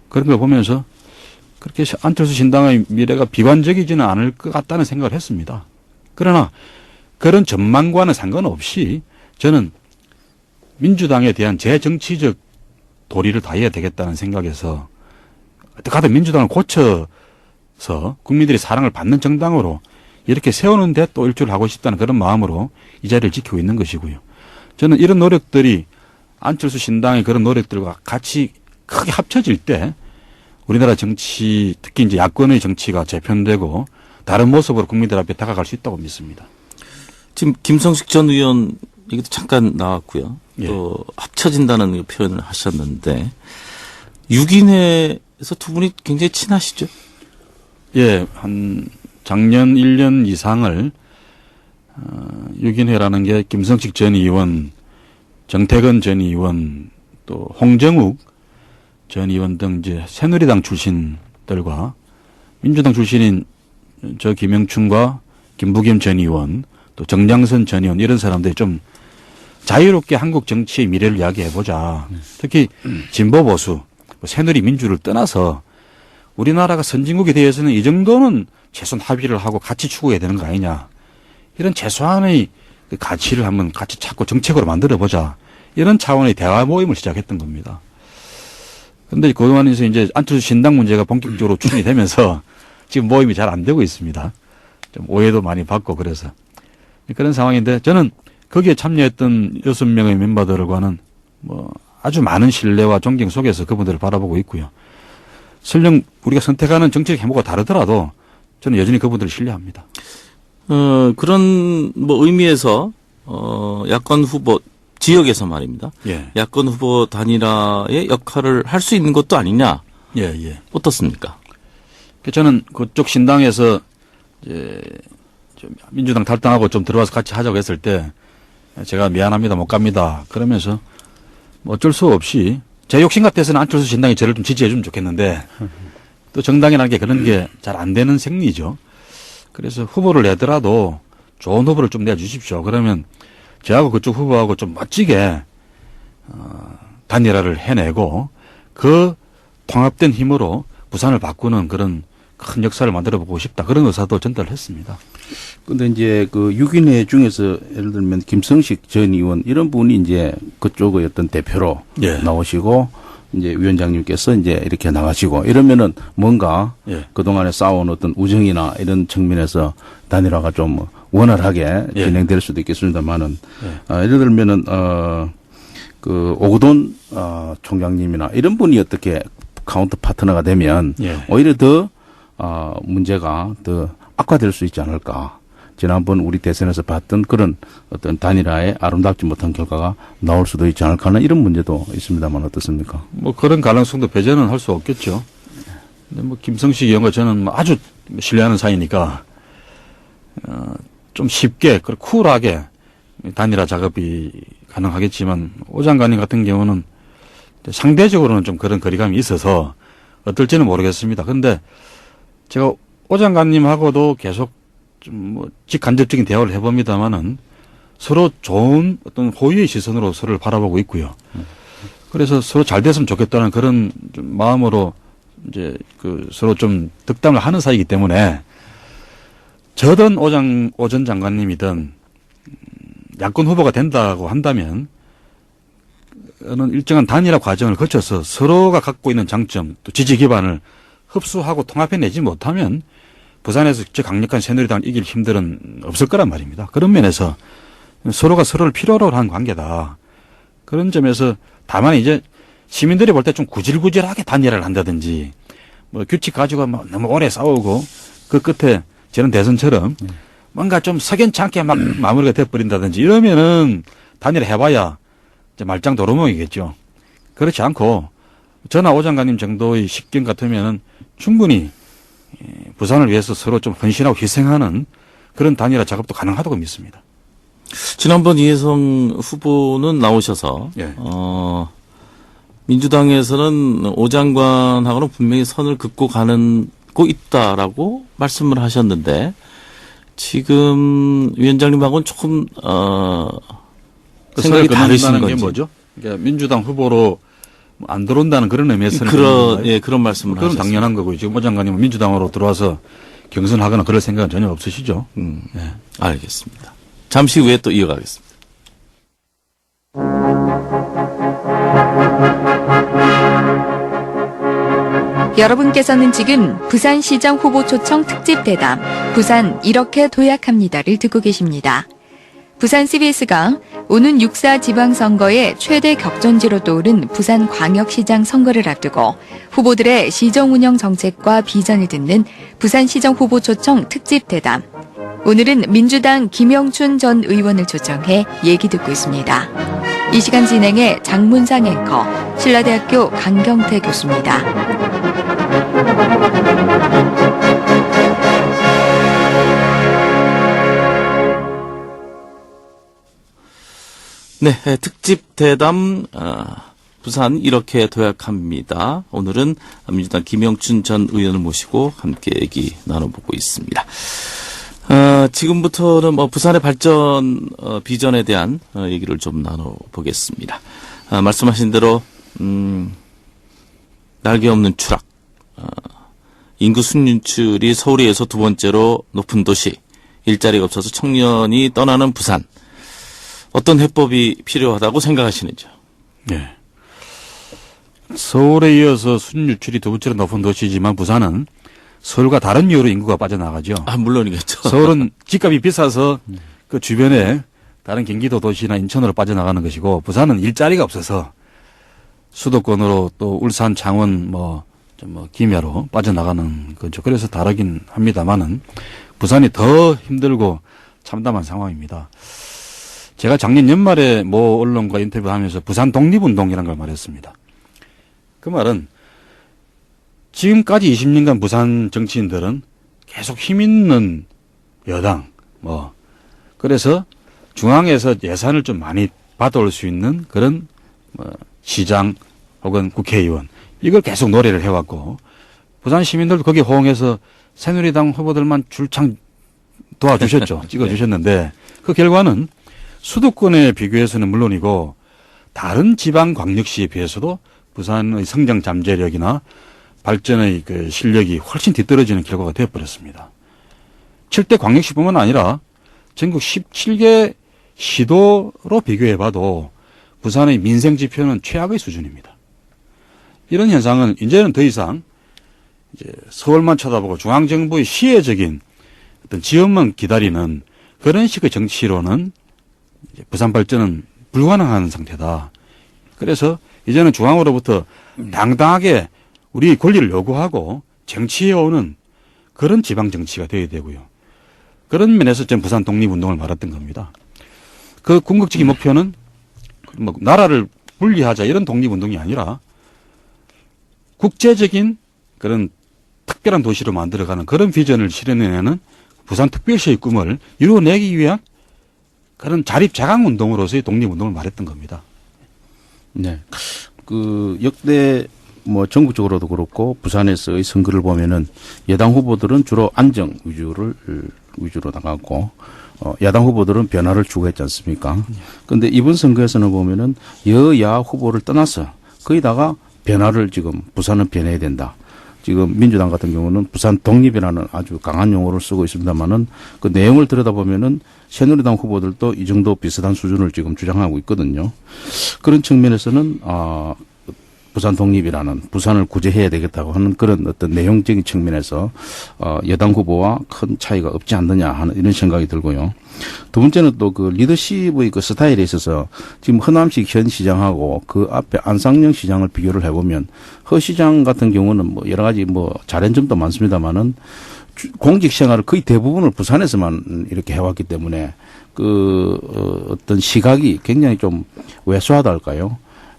그런 걸 보면서 그렇게 안철수 신당의 미래가 비관적이지는 않을 것 같다는 생각을 했습니다. 그러나 그런 전망과는 상관없이 저는 민주당에 대한 제 정치적 도리를 다해야 되겠다는 생각에서 어떻게 하든 민주당을 고쳐서 국민들이 사랑을 받는 정당으로 이렇게 세우는데 또 일조를 하고 싶다는 그런 마음으로 이 자리를 지키고 있는 것이고요. 저는 이런 노력들이 안철수 신당의 그런 노력들과 같이 크게 합쳐질 때 우리나라 정치, 특히 이제 야권의 정치가 재편되고 다른 모습으로 국민들 앞에 다가갈 수 있다고 믿습니다. 지금 김성식 전 의원 얘기도 잠깐 나왔고요. 예. 또 합쳐진다는 표현을 하셨는데 6인회에서 두 분이 굉장히 친하시죠? 예, 한 작년 1년 이상을 6인회라는 게 김성식 전 의원, 정태근 전 의원, 또 홍정욱 전 의원 등 이제 새누리당 출신들과 민주당 출신인 저 김영춘과 김부겸 전 의원, 또 정장선 전 의원 이런 사람들이 좀 자유롭게 한국 정치의 미래를 이야기해보자. 특히 진보 보수, 뭐 새누리 민주를 떠나서 우리나라가 선진국에 대해서는 이 정도는 최소한 합의를 하고 같이 추구해야 되는 거 아니냐. 이런 최소한의 그 가치를 한번 같이 찾고 정책으로 만들어보자. 이런 차원의 대화 모임을 시작했던 겁니다. 그런데 그동안에서 이제 안철수 신당 문제가 본격적으로 추진이 되면서 지금 모임이 잘 안 되고 있습니다. 좀 오해도 많이 받고 그래서. 그런 상황인데 저는 거기에 참여했던 6명의 멤버들과는 뭐 아주 많은 신뢰와 존경 속에서 그분들을 바라보고 있고요. 설령 우리가 선택하는 정책 행보가 다르더라도 저는 여전히 그분들을 신뢰합니다. 그런 뭐 의미에서 야권 후보 지역에서 말입니다. 예. 야권 후보 단일화의 역할을 할 수 있는 것도 아니냐. 예, 예. 어떻습니까? 저는 그쪽 신당에서 이제 좀 민주당 탈당하고 좀 들어와서 같이 하자고 했을 때 제가 미안합니다, 못 갑니다. 그러면서 뭐 어쩔 수 없이 제 욕심 같아서는 안철수 신당이 저를 좀 지지해 주면 좋겠는데 또 정당이라는 게 그런 게 잘 안 되는 생리죠. 그래서 후보를 내더라도 좋은 후보를 좀 내주십시오. 그러면 저하고 그쪽 후보하고 좀 멋지게 단일화를 해내고 그 통합된 힘으로 부산을 바꾸는 그런 큰 역사를 만들어 보고 싶다. 그런 의사도 전달을 했습니다. 근데 이제 그 6인회 중에서 예를 들면 김성식 전 의원 이런 분이 이제 그쪽의 어떤 대표로 예. 나오시고 이제 위원장님께서 이제 이렇게 나가시고 이러면은 뭔가 예. 그동안에 쌓아온 어떤 우정이나 이런 측면에서 단일화가 좀 원활하게 예. 진행될 수도 있겠습니다만은 예. 예를 들면은 그 오거돈 총장님이나 이런 분이 어떻게 카운터 파트너가 되면 예. 오히려 더 문제가 더 악화될 수 있지 않을까. 지난번 우리 대선에서 봤던 그런 어떤 단일화에 아름답지 못한 결과가 나올 수도 있지 않을까 하는 이런 문제도 있습니다만 어떻습니까? 뭐 그런 가능성도 배제는 할 수 없겠죠. 근데 뭐 김성식 의원과 저는 뭐 아주 신뢰하는 사이니까 좀 쉽게 그리고 쿨하게 단일화 작업이 가능하겠지만 오 장관님 같은 경우는 상대적으로는 좀 그런 거리감이 있어서 어떨지는 모르겠습니다. 그런데 제가 오 장관님하고도 계속 좀 뭐 직간접적인 대화를 해봅니다만은 서로 좋은 어떤 호의의 시선으로 서로를 바라보고 있고요. 그래서 서로 잘 됐으면 좋겠다는 그런 좀 마음으로 이제 그 서로 좀 덕담을 하는 사이이기 때문에 저든 오 전 장관님이든 야권 후보가 된다고 한다면 는 일정한 단일화 과정을 거쳐서 서로가 갖고 있는 장점 또 지지 기반을 흡수하고 통합해내지 못하면 부산에서 저 강력한 새누리당을 이길 힘들은 없을 거란 말입니다. 그런 면에서 서로가 서로를 필요로 하는 관계다. 그런 점에서 다만 이제 시민들이 볼 때 좀 구질구질하게 단일화를 한다든지 뭐 규칙 가지고 막 너무 오래 싸우고 그 끝에 저런 대선처럼 뭔가 좀 석연치 않게 막 마무리가 돼버린다든지 이러면은 단일화 해봐야 이제 말짱 도루묵이겠죠. 그렇지 않고 저나 오 장관님 정도의 식견 같으면은 충분히 부산을 위해서 서로 좀 헌신하고 희생하는 그런 단일화 작업도 가능하다고 믿습니다. 지난번 이혜성 후보는 나오셔서 예. 민주당에서는 오 장관하고는 분명히 선을 긋고 가고 있다라고 말씀을 하셨는데 지금 위원장님하고는 조금 생각이 다르신 건지. 게 뭐죠? 그러니까 민주당 후보로 안 들어온다는 그런 의미에서는 그런 말씀을 그건 하셨습니다. 당연한 거고요. 지금 오 장관님은 민주당으로 들어와서 경선하거나 그럴 생각은 전혀 없으시죠. 네. 알겠습니다. 잠시 후에 또 이어가겠습니다. 여러분께서는 지금 부산시장 후보 초청 특집 대담 부산 이렇게 도약합니다를 듣고 계십니다. 부산 CBS가 오는 6.4 지방선거의 최대 격전지로 떠오른 부산광역시장 선거를 앞두고 후보들의 시정 운영 정책과 비전을 듣는 부산시정 후보 초청 특집 대담. 오늘은 민주당 김영춘 전 의원을 초청해 얘기 듣고 있습니다. 이 시간 진행의 장문상 앵커, 신라대학교 강경태 교수입니다. 네, 특집 대담 부산 이렇게 도약합니다. 오늘은 민주당 김영춘 전 의원을 모시고 함께 얘기 나눠보고 있습니다. 지금부터는 뭐 부산의 발전 비전에 대한 얘기를 좀 나눠보겠습니다. 말씀하신 대로 날개 없는 추락, 인구 순유출이 서울에서 두 번째로 높은 도시, 일자리가 없어서 청년이 떠나는 부산, 어떤 해법이 필요하다고 생각하시는지요? 네. 서울에 이어서 순유출이 두 번째로 높은 도시지만 부산은 서울과 다른 이유로 인구가 빠져나가죠. 물론이겠죠. 서울은 집값이 비싸서 그 주변에 다른 경기도 도시나 인천으로 빠져나가는 것이고, 부산은 일자리가 없어서 수도권으로 또 울산, 창원, 김해로 빠져나가는 거죠. 그래서 다르긴 합니다만은 부산이 더 힘들고 참담한 상황입니다. 제가 작년 연말에 모 언론과 인터뷰하면서 부산 독립운동이라는 걸 말했습니다. 그 말은 지금까지 20년간 부산 정치인들은 계속 힘 있는 여당, 그래서 중앙에서 예산을 좀 많이 받아올 수 있는 그런 시장 혹은 국회의원, 이걸 계속 노래를 해왔고, 부산 시민들도 거기에 호응해서 새누리당 후보들만 줄창 도와주셨죠. 찍어주셨는데 그 결과는 수도권에 비교해서는 물론이고 다른 지방 광역시에 비해서도 부산의 성장 잠재력이나 발전의 그 실력이 훨씬 뒤떨어지는 결과가 되어버렸습니다. 7대 광역시뿐만 아니라 전국 17개 시도로 비교해봐도 부산의 민생 지표는 최악의 수준입니다. 이런 현상은 이제는 더 이상 이제 서울만 쳐다보고 중앙정부의 시혜적인 어떤 지원만 기다리는 그런 식의 정치로는 이제 부산 발전은 불가능한 상태다. 그래서 이제는 중앙으로부터 당당하게 우리 권리를 요구하고 정치해오는 그런 지방 정치가 되어야 되고요. 그런 면에서 전 부산 독립운동을 말했던 겁니다. 그 궁극적인 목표는 나라를 분리하자 이런 독립운동이 아니라 국제적인 그런 특별한 도시로 만들어가는 그런 비전을 실현해내는 부산 특별시의 꿈을 이루어내기 위한 그런 자립자강운동으로서의 독립운동을 말했던 겁니다. 네. 역대 전국적으로도 그렇고 부산에서의 선거를 보면은 여당 후보들은 주로 안정 위주로 나가고 야당 후보들은 변화를 추구했지 않습니까? 그런데 이번 선거에서는 보면은 여야 후보를 떠나서 거의다가 변화를 지금 부산은 변해야 된다. 지금 민주당 같은 경우는 부산 독립이라는 아주 강한 용어를 쓰고 있습니다만은 그 내용을 들여다보면은 새누리당 후보들도 이 정도 비슷한 수준을 지금 주장하고 있거든요. 그런 측면에서는 부산 독립이라는 부산을 구제해야 되겠다고 하는 그런 어떤 내용적인 측면에서 여당 후보와 큰 차이가 없지 않느냐 하는 이런 생각이 들고요. 두 번째는 또 그 리더십의 그 스타일에 있어서 지금 허남식 현 시장하고 그 앞에 안상영 시장을 비교를 해보면 허 시장 같은 경우는 여러 가지 잘한 점도 많습니다만은 공직 생활을 거의 대부분을 부산에서만 이렇게 해왔기 때문에 어떤 시각이 굉장히 좀 왜소하다 할까요?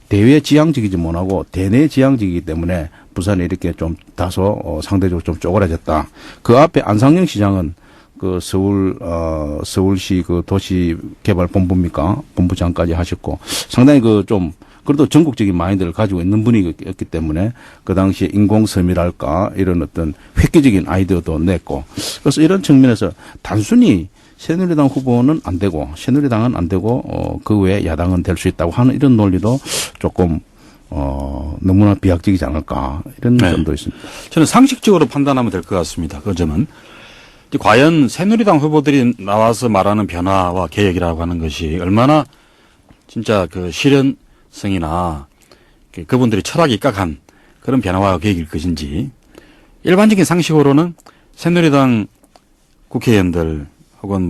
대외 지향적이지 못하고 대내 지향적이기 때문에 부산이 이렇게 좀 다소 상대적으로 좀 쪼그라졌다. 그 앞에 안상영 시장은 그 서울시 그 도시개발본부입니까? 본부장까지 하셨고 상당히 그래도 전국적인 마인드를 가지고 있는 분이었기 때문에 그 당시에 인공섬이랄까 이런 어떤 획기적인 아이디어도 냈고 그래서 이런 측면에서 단순히 새누리당 후보는 안 되고 새누리당은 안 되고 그 외에 야당은 될 수 있다고 하는 이런 논리도 조금 너무나 비약적이지 않을까 이런 점도 있습니다. 저는 상식적으로 판단하면 될 것 같습니다. 그 점은 과연 새누리당 후보들이 나와서 말하는 변화와 개혁이라고 하는 것이 얼마나 진짜 그 실현성이나 그분들이 철학이 입각한 그런 변화와 계획일 것인지 일반적인 상식으로는 새누리당 국회의원들 혹은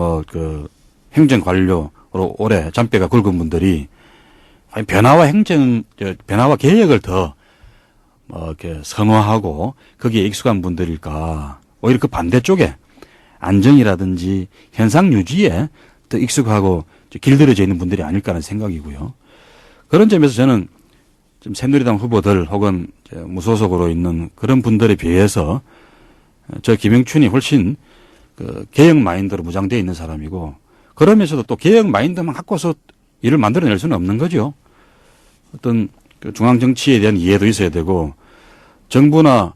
행정관료로 오래 잔뼈가 굵은 분들이 변화와 변화와 계획을 더 이렇게 선호하고 거기에 익숙한 분들일까? 오히려 그 반대쪽에 안정이라든지 현상 유지에 더 익숙하고 길들여져 있는 분들이 아닐까 하는 생각이고요. 그런 점에서 저는 좀 새누리당 후보들 혹은 무소속으로 있는 그런 분들에 비해서 저 김영춘이 훨씬 개혁 마인드로 무장되어 있는 사람이고 그러면서도 또 개혁 마인드만 갖고서 일을 만들어낼 수는 없는 거죠. 어떤 중앙 정치에 대한 이해도 있어야 되고 정부나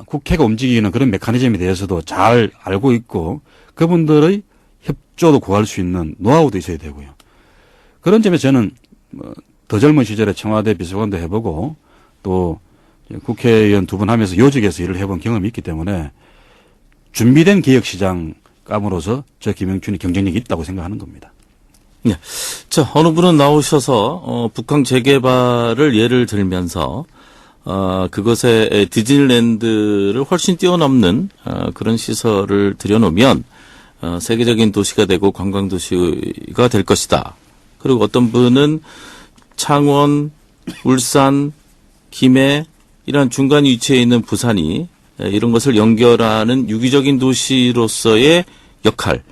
국회가 움직이는 그런 메커니즘에 대해서도 잘 알고 있고 그분들의 협조도 구할 수 있는 노하우도 있어야 되고요. 그런 점에서 저는 더 젊은 시절에 청와대 비서관도 해보고 또 국회의원 2분 하면서 요직에서 일을 해본 경험이 있기 때문에 준비된 개혁시장감으로서 저 김영춘이 경쟁력이 있다고 생각하는 겁니다. 네. 자, 어느 분은 나오셔서 북한 재개발을 예를 들면서 그것에 디즈니랜드를 훨씬 뛰어넘는 그런 시설을 들여놓으면 세계적인 도시가 되고 관광 도시가 될 것이다. 그리고 어떤 분은 창원, 울산, 김해 이런 중간 위치에 있는 부산이 이런 것을 연결하는 유기적인 도시로서의 역할.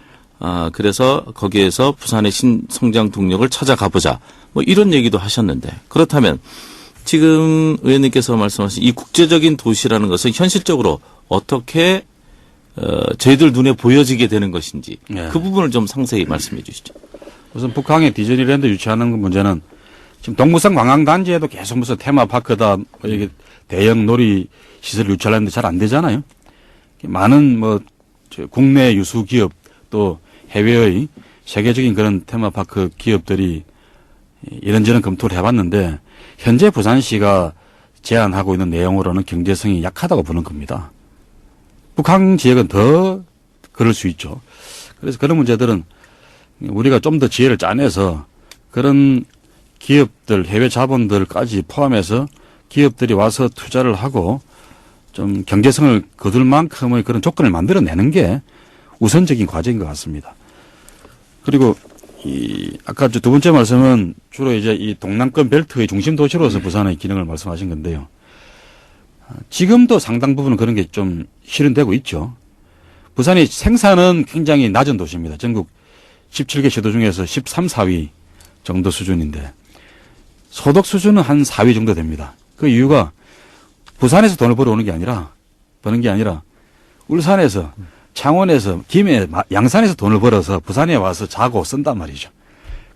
그래서 거기에서 부산의 신성장 동력을 찾아가보자. 뭐 이런 얘기도 하셨는데 그렇다면 지금 의원님께서 말씀하신 이 국제적인 도시라는 것은 현실적으로 어떻게 저희들 눈에 보여지게 되는 것인지 네. 그 부분을 좀 상세히 말씀해 주시죠. 우선 북한의 디즈니랜드 유치하는 문제는 지금 동부산 관광단지에도 계속 무슨 테마파크다, 이게 대형 놀이 시설 유치하려는데 잘 안 되잖아요. 많은 국내 유수 기업 또 해외의 세계적인 그런 테마파크 기업들이 이런저런 검토를 해봤는데 현재 부산시가 제안하고 있는 내용으로는 경제성이 약하다고 보는 겁니다. 북한 지역은 더 그럴 수 있죠. 그래서 그런 문제들은 우리가 좀 더 지혜를 짜내서 그런 기업들, 해외 자본들까지 포함해서 기업들이 와서 투자를 하고 좀 경제성을 거둘 만큼의 그런 조건을 만들어내는 게 우선적인 과제인 것 같습니다. 그리고 아까 2번째 말씀은 주로 이제 이 동남권 벨트의 중심 도시로서 부산의 기능을 말씀하신 건데요. 지금도 상당 부분은 그런 게 좀 실현되고 있죠. 부산이 생산은 굉장히 낮은 도시입니다. 전국 17개 시도 중에서 13, 4위 정도 수준인데 소득 수준은 한 4위 정도 됩니다. 그 이유가 부산에서 돈을 벌어오는 게 아니라 버는 게 아니라 울산에서 창원에서 김해 양산에서 돈을 벌어서 부산에 와서 자고 쓴단 말이죠.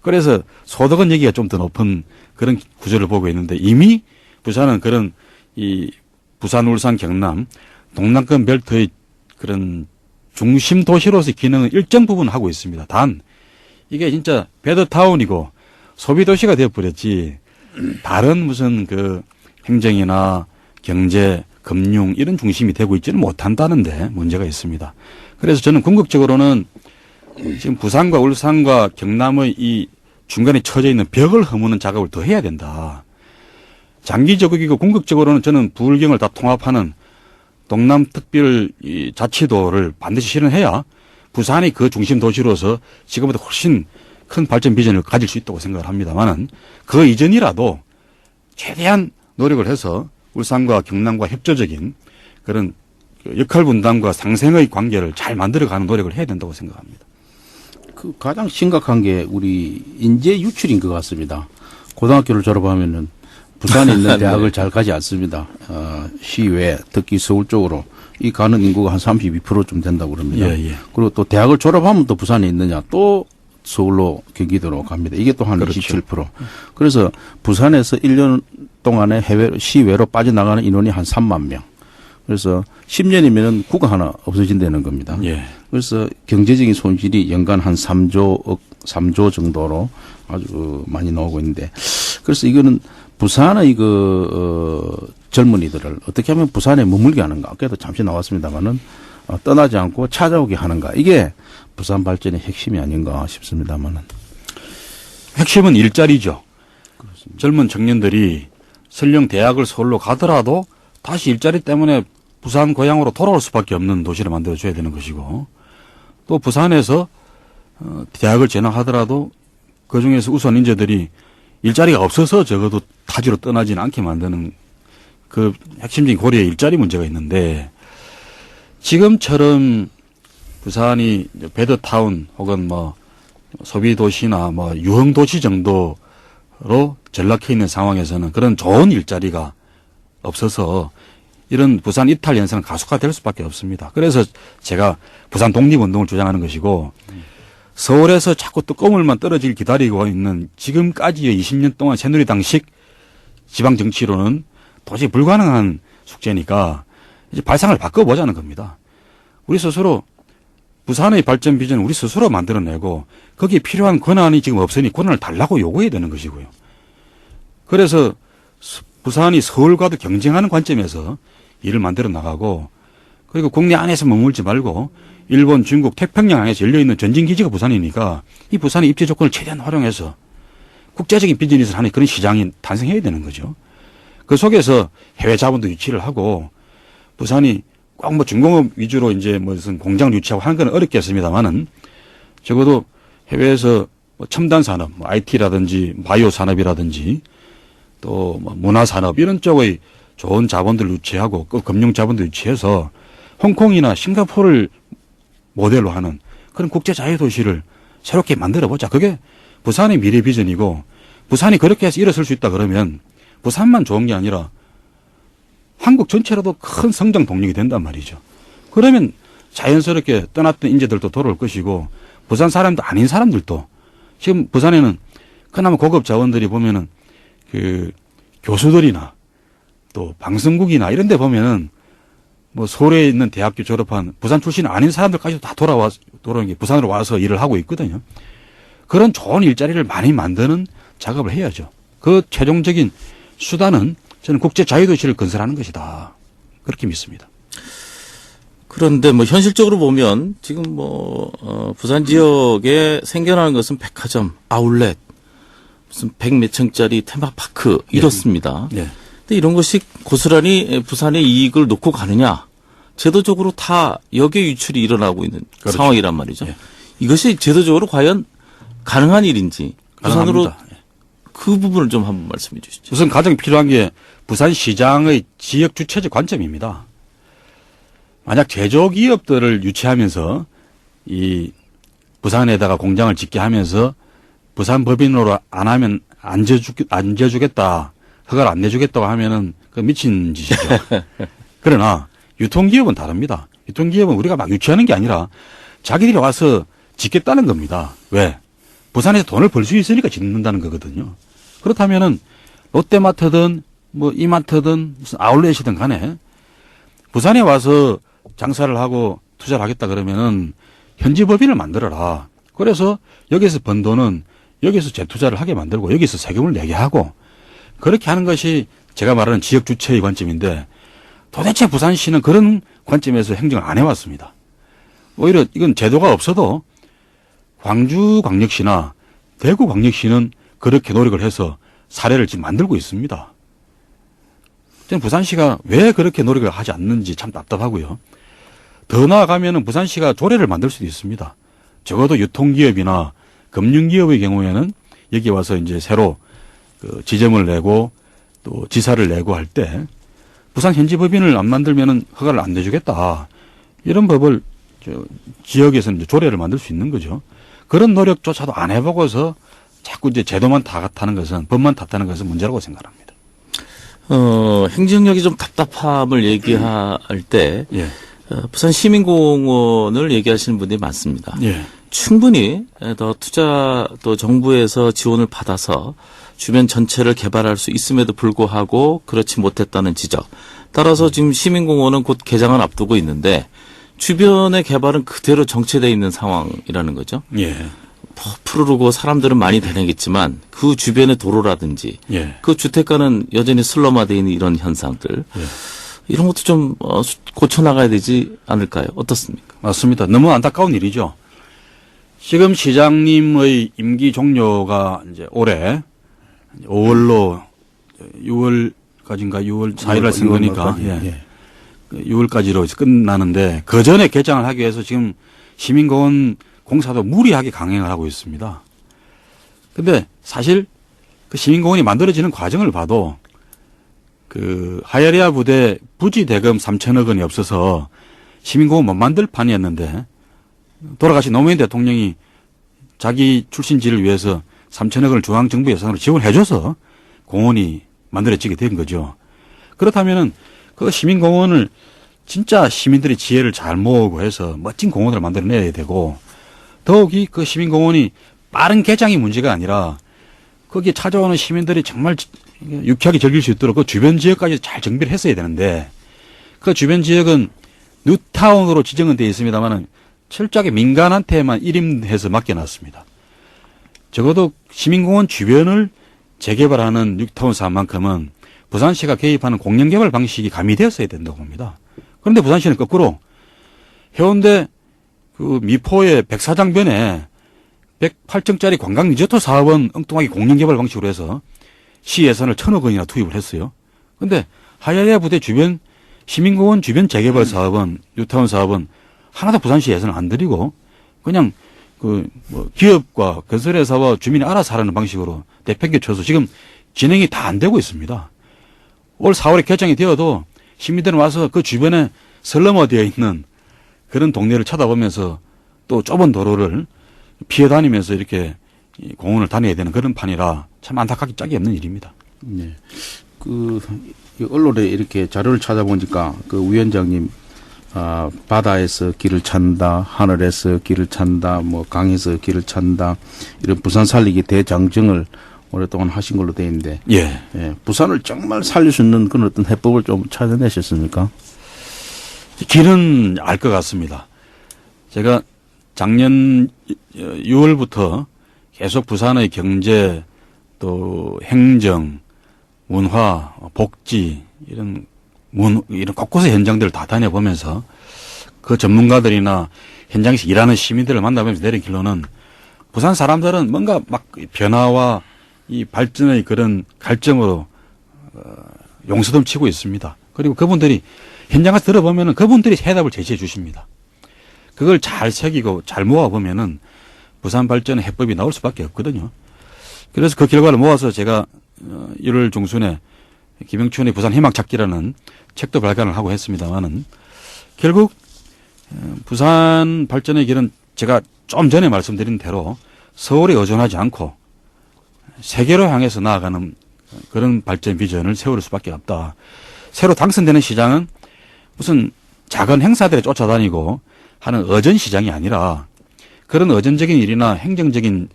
그래서 소득은 여기가 좀 더 높은 그런 구조를 보고 있는데 이미 부산은 그런 이 부산, 울산, 경남 동남권 벨트의 그런 중심 도시로서의 기능을 일정 부분 하고 있습니다. 단 이게 진짜 베드타운이고 소비도시가 되어버렸지 다른 무슨 그 행정이나 경제, 금융 이런 중심이 되고 있지는 못한다는데 문제가 있습니다. 그래서 저는 궁극적으로는 지금 부산과 울산과 경남의 이 중간에 처져 있는 벽을 허무는 작업을 더 해야 된다. 장기적이고 궁극적으로는 저는 부울경을 다 통합하는 동남특별 이 자치도를 반드시 실현해야 부산이 그 중심 도시로서 지금보다 훨씬 큰 발전 비전을 가질 수 있다고 생각을 합니다만은 그 이전이라도 최대한 노력을 해서 울산과 경남과 협조적인 그런 역할 분담과 상생의 관계를 잘 만들어가는 노력을 해야 된다고 생각합니다. 그 가장 심각한 게 우리 인재 유출인 것 같습니다. 고등학교를 졸업하면은 부산에 있는 대학을 잘 가지 않습니다. 시외, 특히 서울 쪽으로 이 가는 인구가 한 32%좀 된다고 그럽니다. 예. 그리고 또 대학을 졸업하면 또 부산에 있느냐 또 서울로 경기도로 갑니다. 이게 또 한 그렇죠. 27%. 그래서 부산에서 1년 동안에 해외 시외로 빠져나가는 인원이 한 3만 명. 그래서 10년이면은 구가 하나 없어진다는 겁니다. 예. 그래서 경제적인 손실이 연간 한 3조 정도로 아주 많이 나오고 있는데 그래서 이거는 부산의 젊은이들을 어떻게 하면 부산에 머물게 하는가. 아까도 잠시 나왔습니다만은 떠나지 않고 찾아오게 하는가. 이게 부산 발전의 핵심이 아닌가 싶습니다만은. 핵심은 일자리죠. 그렇습니다. 젊은 청년들이 설령 대학을 서울로 가더라도 다시 일자리 때문에 부산 고향으로 돌아올 수밖에 없는 도시를 만들어줘야 되는 것이고 또 부산에서 대학을 진학하더라도 그중에서 우선 인재들이 일자리가 없어서 적어도 타지로 떠나지는 않게 만드는 그 핵심적인 고려의 일자리 문제가 있는데 지금처럼 부산이 베드타운 혹은 소비도시나 유흥도시 정도로 전락해 있는 상황에서는 그런 좋은 일자리가 없어서 이런 부산 이탈 현상은 가속화될 수밖에 없습니다. 그래서 제가 부산 독립운동을 주장하는 것이고 서울에서 자꾸 뚜껑물만 떨어지길 기다리고 있는 지금까지의 20년 동안 새누리당식 지방정치로는 도저히 불가능한 숙제니까 이제 발상을 바꿔보자는 겁니다. 우리 스스로 부산의 발전 비전을 우리 스스로 만들어내고 거기에 필요한 권한이 지금 없으니 권한을 달라고 요구해야 되는 것이고요. 그래서 부산이 서울과도 경쟁하는 관점에서 일을 만들어 나가고 그리고 국내 안에서 머물지 말고 일본, 중국, 태평양에서 열려있는 전진기지가 부산이니까 이 부산의 입지 조건을 최대한 활용해서 국제적인 비즈니스를 하는 그런 시장이 탄생해야 되는 거죠. 그 속에서 해외 자본도 유치를 하고 부산이 꼭 뭐 중공업 위주로 이제 무슨 공장 유치하고 하는 건 어렵겠습니다만은 적어도 해외에서 뭐 첨단 산업, 뭐 IT라든지 바이오 산업이라든지 또 뭐 문화 산업 이런 쪽의 좋은 자본들 유치하고 그 금융 자본도 유치해서 홍콩이나 싱가포르를 모델로 하는 그런 국제 자유 도시를 새롭게 만들어 보자. 그게 부산의 미래 비전이고 부산이 그렇게 해서 일어설 수 있다 그러면 부산만 좋은 게 아니라 한국 전체로도 큰 성장 동력이 된단 말이죠. 그러면 자연스럽게 떠났던 인재들도 돌아올 것이고 부산 사람도 아닌 사람들도 지금 부산에는 그나마 고급 자원들이 보면은 그 교수들이나 또 방송국이나 이런 데 보면은 뭐 서울에 있는 대학교 졸업한 부산 출신 아닌 사람들까지도 다 돌아오는 게 부산으로 와서 일을 하고 있거든요. 그런 좋은 일자리를 많이 만드는 작업을 해야죠. 그 최종적인 수단은 저는 국제 자유도시를 건설하는 것이다. 그렇게 믿습니다. 그런데 뭐 현실적으로 보면 지금 부산 지역에 생겨나는 것은 백화점, 아울렛, 무슨 100몇 층짜리 테마파크 이렇습니다. 네. 근데 이런 것이 고스란히 부산의 이익을 놓고 가느냐? 제도적으로 다 역의 유출이 일어나고 있는 그렇죠. 상황이란 말이죠. 네. 이것이 제도적으로 과연 가능한 일인지 부산으로 가능합니다. 그 부분을 좀 한번 말씀해 주시죠. 우선 가장 필요한 게 부산시장의 지역 주체적 관점입니다. 만약 제조기업들을 유치하면서 이 부산에다가 공장을 짓게 하면서 부산 법인으로 안 하면 안 지어주겠다, 허가를 안 내주겠다고 하면은 그 미친 짓이죠. 그러나 유통기업은 다릅니다. 유통기업은 우리가 막 유치하는 게 아니라 자기들이 와서 짓겠다는 겁니다. 왜? 부산에서 돈을 벌 수 있으니까 짓는다는 거거든요. 그렇다면은 롯데마트든 뭐 이마트든 무슨 아울렛이든 간에 부산에 와서 장사를 하고 투자를 하겠다 그러면은 현지 법인을 만들어라. 그래서 여기서 번 돈은 여기서 재투자를 하게 만들고 여기서 세금을 내게 하고 그렇게 하는 것이 제가 말하는 지역 주체의 관점인데 도대체 부산시는 그런 관점에서 행정을 안 해왔습니다. 오히려 이건 제도가 없어도 광주광역시나 대구광역시는 그렇게 노력을 해서 사례를 지금 만들고 있습니다. 저는 부산시가 왜 그렇게 노력을 하지 않는지 참 답답하고요. 더 나아가면은 부산시가 조례를 만들 수도 있습니다. 적어도 유통기업이나 금융기업의 경우에는 여기 와서 이제 새로 그 지점을 내고 또 지사를 내고 할 때 부산 현지 법인을 안 만들면은 허가를 안 내주겠다. 이런 법을 지역에서 이제 조례를 만들 수 있는 거죠. 그런 노력조차도 안 해보고서 자꾸 이제 제도만 탓하는 것은, 법만 탓하는 것은 문제라고 생각합니다. 행정력이 좀 답답함을 얘기할 때, 예. 부산 시민공원을 얘기하시는 분들이 많습니다. 예. 충분히 더 투자 또 정부에서 지원을 받아서 주변 전체를 개발할 수 있음에도 불구하고 그렇지 못했다는 지적. 따라서 지금 시민공원은 곧 개장을 앞두고 있는데 주변의 개발은 그대로 정체되어 있는 상황이라는 거죠. 예. 푸르르고 사람들은 많이 다니겠지만 그 주변의 도로라든지 예. 그 주택가는 여전히 슬럼화되어 있는 이런 현상들. 예. 이런 것도 좀 고쳐나가야 되지 않을까요? 어떻습니까? 맞습니다. 너무 안타까운 일이죠. 지금 시장님의 임기 종료가 이제 올해 5월로 6월까지인가 6월 4일 날 선거니까 6월까지로 끝나는데 그 전에 개장을 하기 위해서 지금 시민공원 공사도 무리하게 강행을 하고 있습니다. 근데 사실 그 시민공원이 만들어지는 과정을 봐도 그 하야리아 부대 부지 대금 3천억 원이 없어서 시민공원 못 만들 판이었는데 돌아가신 노무현 대통령이 자기 출신지를 위해서 3천억 원을 중앙정부 예산으로 지원해줘서 공원이 만들어지게 된 거죠. 그렇다면은 그 시민공원을 진짜 시민들이 지혜를 잘 모으고 해서 멋진 공원을 만들어내야 되고 더욱이 그 시민공원이 빠른 개장이 문제가 아니라 거기에 찾아오는 시민들이 정말 유쾌하게 즐길 수 있도록 그 주변 지역까지 잘 정비를 했어야 되는데 그 주변 지역은 뉴타운으로 지정은 되어 있습니다만은 철저하게 민간한테만 일임해서 맡겨놨습니다. 적어도 시민공원 주변을 재개발하는 뉴타운 사업만큼은 부산시가 개입하는 공영개발 방식이 가미되었어야 된다고 봅니다. 그런데 부산시는 거꾸로 해운대 그 미포의 백사장변에 108층짜리 관광 리조트 사업은 엉뚱하게 공영개발 방식으로 해서 시 예산을 1,000억 원이나 투입을 했어요. 그런데 하야야 부대 주변 시민공원 주변 재개발 사업은 뉴타운 사업은 하나도 부산시 예산을 안 들이고 그냥 기업과 건설회사와 주민이 알아서 하라는 방식으로 내팽개쳐서 지금 진행이 다 안 되고 있습니다. 올 4월에 개장이 되어도 시민들은 와서 그 주변에 설렁어되어 있는 그런 동네를 쳐다보면서 또 좁은 도로를 피해 다니면서 이렇게 공원을 다녀야 되는 그런 판이라 참 안타깝기 짝이 없는 일입니다. 네. 언론에 이렇게 자료를 찾아보니까 그 위원장님 바다에서 길을 찾는다, 하늘에서 길을 찾는다, 뭐 강에서 길을 찾는다 이런 부산 살리기 대장정을 오랫동안 하신 걸로 돼 있는데, 예. 부산을 정말 살릴 수 있는 그런 어떤 해법을 좀 찾아내셨습니까? 길은 알 것 같습니다. 제가 작년 6월부터 계속 부산의 경제 또 행정, 문화, 복지 이런 곳곳의 현장들을 다 다녀보면서 그 전문가들이나 현장에서 일하는 시민들을 만나보면서 내린 결론은 부산 사람들은 뭔가 막 변화와 이 발전의 그런 갈증으로 용서dom치고 있습니다. 그리고 그분들이 현장 가서 들어보면은 그분들이 해답을 제시해 주십니다. 그걸 잘 새기고 잘 모아보면은 부산 발전의 해법이 나올 수밖에 없거든요. 그래서 그 결과를 모아서 제가 1월 중순에 김영춘의 부산 희망 찾기라는 책도 발간을 하고 했습니다만은 결국 부산 발전의 길은 제가 좀 전에 말씀드린 대로 서울에 의존하지 않고 세계로 향해서 나아가는 그런 발전 비전을 세울 수밖에 없다. 새로 당선되는 시장은 무슨 작은 행사들에 쫓아다니고 하는 어전 시장이 아니라 그런 어전적인 일이나 행정적인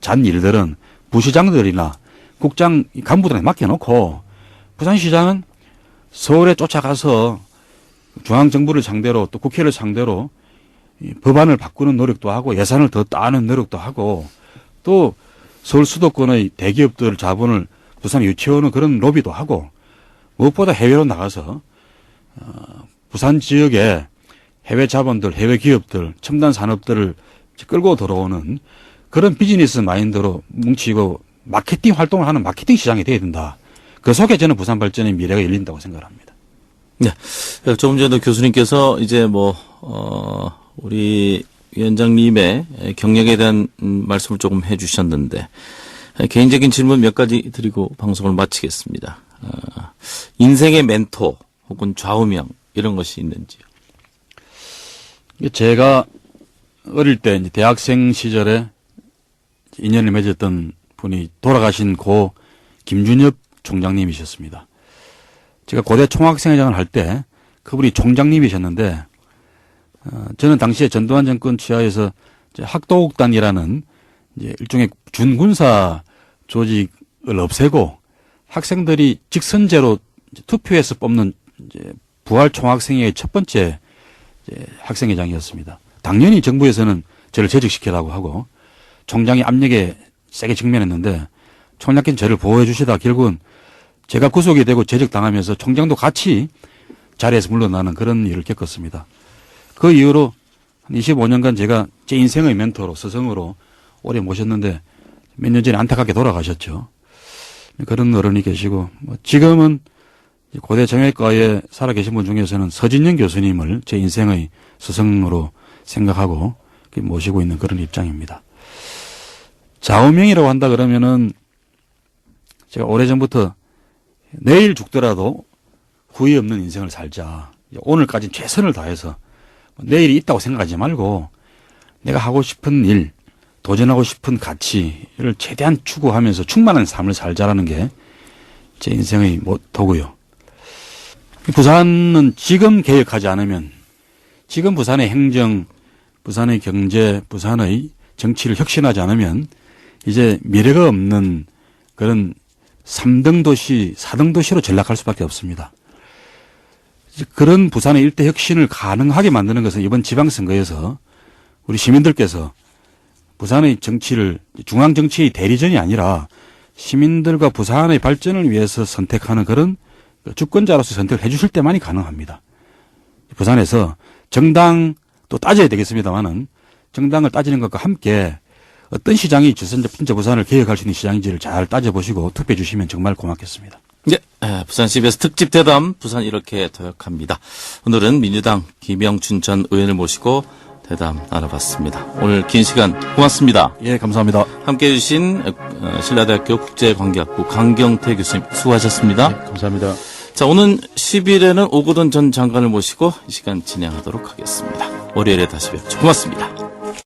잔 일들은 부시장들이나 국장 간부들한테 맡겨놓고 부산시장은 서울에 쫓아가서 중앙정부를 상대로 또 국회를 상대로 법안을 바꾸는 노력도 하고 예산을 더 따는 노력도 하고 또 서울 수도권의 대기업들 자본을 부산에 유치해오는 그런 로비도 하고 무엇보다 해외로 나가서 부산 지역에 해외 자본들, 해외 기업들, 첨단 산업들을 끌고 들어오는 그런 비즈니스 마인드로 뭉치고 마케팅 활동을 하는 마케팅 시장이 돼야 된다. 그 속에 저는 부산 발전의 미래가 열린다고 생각합니다. 네. 조금 전에 교수님께서 이제 우리 위원장님의 경력에 대한 말씀을 조금 해 주셨는데, 개인적인 질문 몇 가지 드리고 방송을 마치겠습니다. 인생의 멘토 혹은 좌우명 이런 것이 있는지요? 제가 어릴 때 이제 대학생 시절에 인연을 맺었던 분이 돌아가신 고 김준엽 총장님이셨습니다. 제가 고대 총학생회장을 할 때 그분이 총장님이셨는데 저는 당시에 전두환 정권 치하에서 학도국단이라는 이제 일종의 준군사 조직을 없애고 학생들이 직선제로 투표해서 뽑는 이제 부활 총학생회의 첫 번째 학생회장이었습니다. 당연히 정부에서는 저를 재직시키라고 하고 총장이 압력에 세게 직면했는데 총장께서 저를 보호해 주시다 결국은 제가 구속이 되고 재직당하면서 총장도 같이 자리에서 물러나는 그런 일을 겪었습니다. 그 이후로 한 25년간 제가 제 인생의 멘토로 스승으로 오래 모셨는데 몇 년 전에 안타깝게 돌아가셨죠. 그런 어른이 계시고 지금은 고대 정외과에 살아계신 분 중에서는 서진영 교수님을 제 인생의 스승으로 생각하고 모시고 있는 그런 입장입니다. 좌우명이라고 한다 그러면은 제가 오래전부터 내일 죽더라도 후회 없는 인생을 살자. 오늘까지 최선을 다해서 내일이 있다고 생각하지 말고 내가 하고 싶은 일, 도전하고 싶은 가치를 최대한 추구하면서 충만한 삶을 살자라는 게 제 인생의 모토고요. 부산은 지금 개혁하지 않으면 지금 부산의 행정, 부산의 경제, 부산의 정치를 혁신하지 않으면 이제 미래가 없는 그런 3등 도시, 4등 도시로 전락할 수밖에 없습니다. 그런 부산의 일대 혁신을 가능하게 만드는 것은 이번 지방선거에서 우리 시민들께서 부산의 정치를 중앙 정치의 대리전이 아니라 시민들과 부산의 발전을 위해서 선택하는 그런 주권자로서 선택을 해 주실 때만이 가능합니다. 부산에서 정당도 따져야 되겠습니다만은 정당을 따지는 것과 함께 어떤 시장이 진짜 부산을 개혁할 수 있는 시장인지를 잘 따져보시고 투표해 주시면 정말 고맙겠습니다. 네, 부산 CBS 특집 대담 부산 이렇게 도약합니다. 오늘은 민주당 김영춘 전 의원을 모시고 대담 나눠봤습니다. 오늘 긴 시간 고맙습니다. 예, 감사합니다. 함께해 주신 신라대학교 국제관계학부 강경태 교수님 수고하셨습니다. 네, 감사합니다. 자, 오는 10일에는 오거돈 전 장관을 모시고 이 시간 진행하도록 하겠습니다. 월요일에 다시 뵙죠. 고맙습니다.